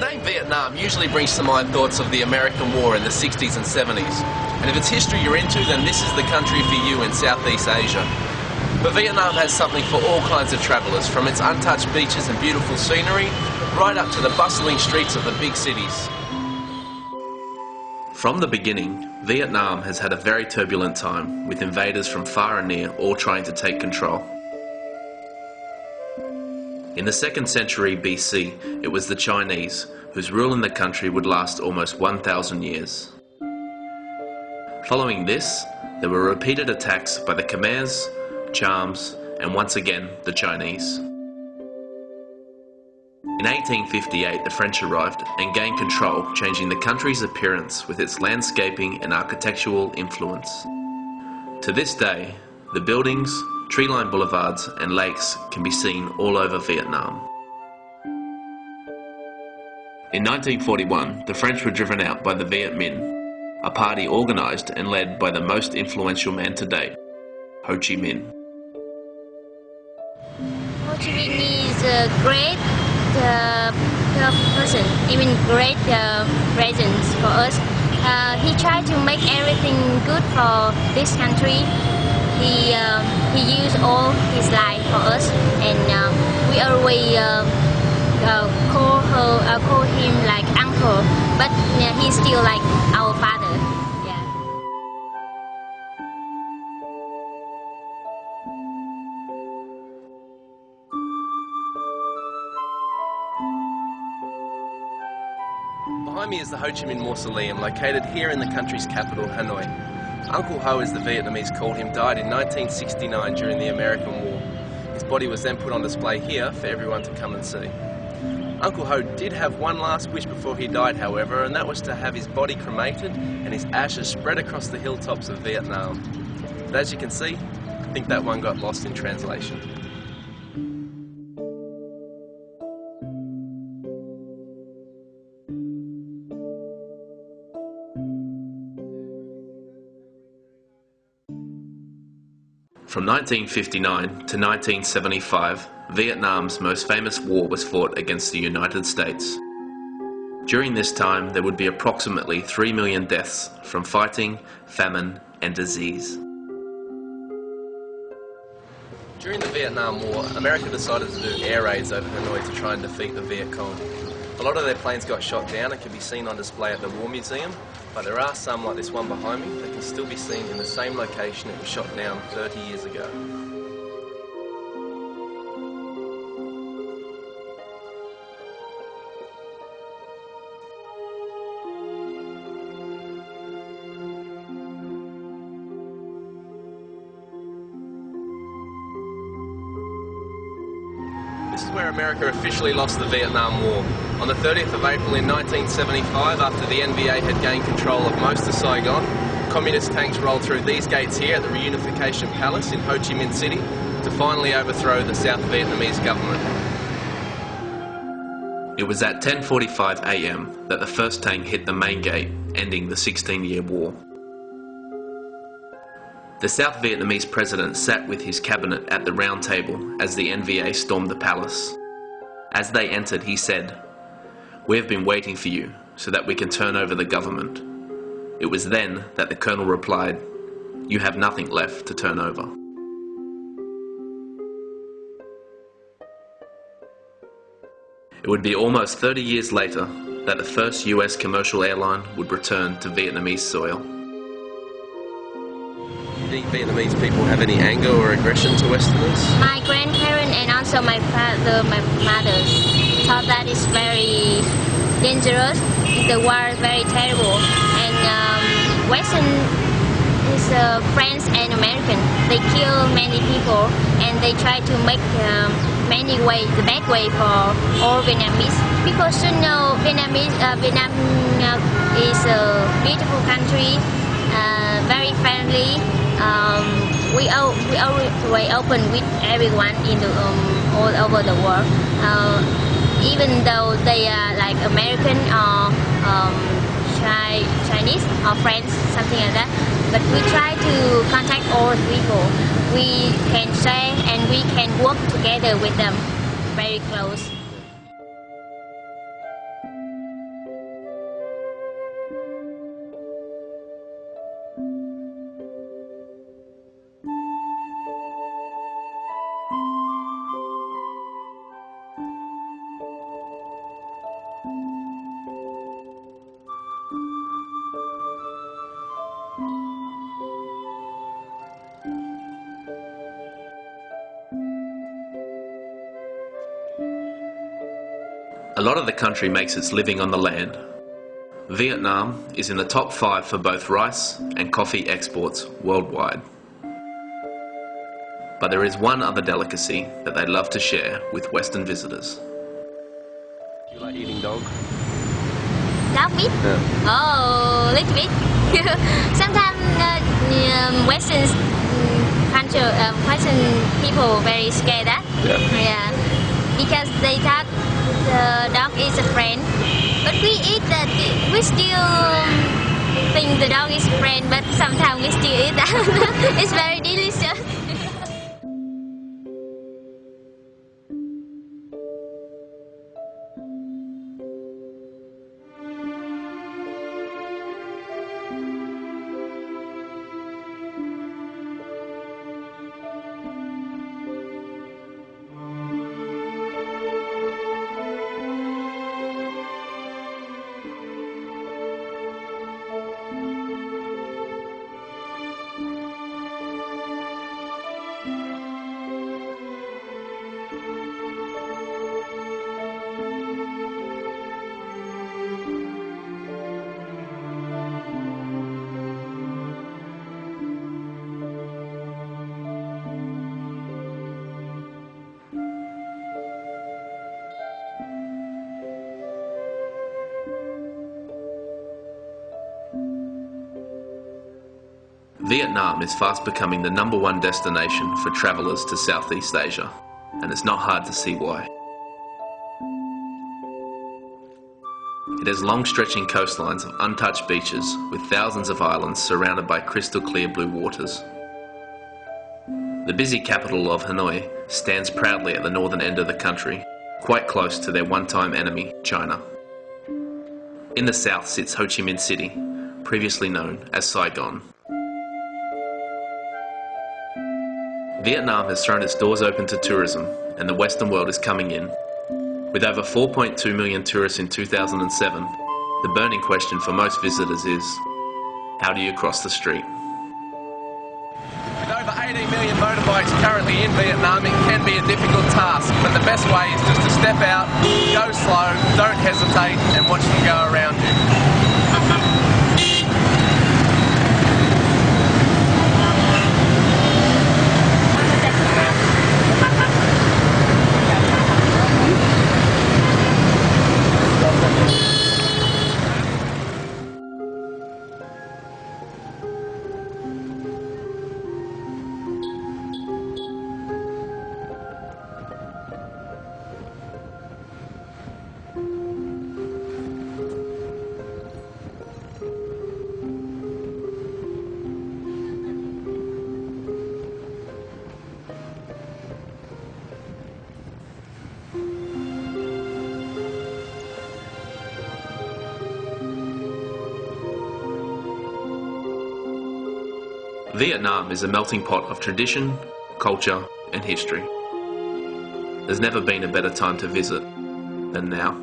name Vietnam usually brings to mind thoughts of the American War in the 60s and 70s. And if it's history you're into, then this is the country for you in Southeast Asia. But Vietnam has something for all kinds of travellers, from its untouched beaches and beautiful scenery, right up to the bustling streets of the big cities. From the beginning, Vietnam has had a very turbulent time, with invaders from far and near all trying to take control. In the 2nd century BC, it was the Chinese, whose rule in the country would last almost 1,000 years. Following this, there were repeated attacks by the Khmers, Chams, and once again the Chinese. In 1858, the French arrived and gained control, changing the country's appearance with its landscaping and architectural influence. To this day, the buildings, tree-lined boulevards and lakes can be seen all over Vietnam. In 1941, the French were driven out by the Viet Minh, a party organised and led by the most influential man to date, Ho Chi Minh. Ho Chi Minh is a great person, even great presence for us. He tried to make everything good for this country. He used all his life for us, and we always call him like uncle, but he's still like our father. Yeah. Behind me is the Ho Chi Minh Mausoleum, located here in the country's capital, Hanoi. Uncle Ho, as the Vietnamese called him, died in 1969 during the American War. His body was then put on display here for everyone to come and see. Uncle Ho did have one last wish before he died, however, and that was to have his body cremated and his ashes spread across the hilltops of Vietnam. But as you can see, I think that one got lost in translation. From 1959 to 1975, Vietnam's most famous war was fought against the United States. During this time, there would be approximately 3 million deaths from fighting, famine, and disease. During the Vietnam War, America decided to do air raids over Hanoi to try and defeat the Viet Cong. A lot of their planes got shot down and can be seen on display at the War Museum, but there are some, like this one behind me, that can still be seen in the same location it was shot down 30 years ago. This is where America officially lost the Vietnam War. On the 30th of April in 1975, after the NVA had gained control of most of Saigon, communist tanks rolled through these gates here at the Reunification Palace in Ho Chi Minh City to finally overthrow the South Vietnamese government. It was at 10:45 AM that the first tank hit the main gate, ending the 16-year war. The South Vietnamese president sat with his cabinet at the round table as the NVA stormed the palace. As they entered, he said, "We have been waiting for you so that we can turn over the government." It was then that the colonel replied, "You have nothing left to turn over." It would be almost 30 years later that the first US commercial airline would return to Vietnamese soil. Do you think Vietnamese people have any anger or aggression to Westerners? My grandparents and also my father, my mother thought that is very dangerous. The war is very terrible, and Western is French and American. They kill many people, and they try to make many ways, the bad way for all Vietnamese. People should know Vietnam is a beautiful country, very friendly. We always open with everyone in the all over the world. Even though they are like American or Chinese or French, something like that. But we try to contact all people. We can share and we can work together with them very close. A lot of the country makes its living on the land. Vietnam is in the top 5 for both rice and coffee exports worldwide. But there is one other delicacy that they love to share with Western visitors. Do you like eating dog? Dog meat? Yeah. Oh, little bit. Sometimes Western people very scared that. Yeah. Because they thought the dog is a friend. But we eat that. We still think the dog is a friend, but sometimes we still eat that. It's very delicious. Vietnam is fast becoming the #1 destination for travellers to Southeast Asia, and it's not hard to see why. It has long stretching coastlines of untouched beaches with thousands of islands surrounded by crystal clear blue waters. The busy capital of Hanoi stands proudly at the northern end of the country, quite close to their one-time enemy, China. In the south sits Ho Chi Minh City, previously known as Saigon. Vietnam has thrown its doors open to tourism, and the Western world is coming in. With over 4.2 million tourists in 2007, the burning question for most visitors is, how do you cross the street? With over 18 million motorbikes currently in Vietnam, it can be a difficult task, but the best way is just to step out, go slow, don't hesitate, and watch them go around you. Vietnam is a melting pot of tradition, culture and history. There's never been a better time to visit than now.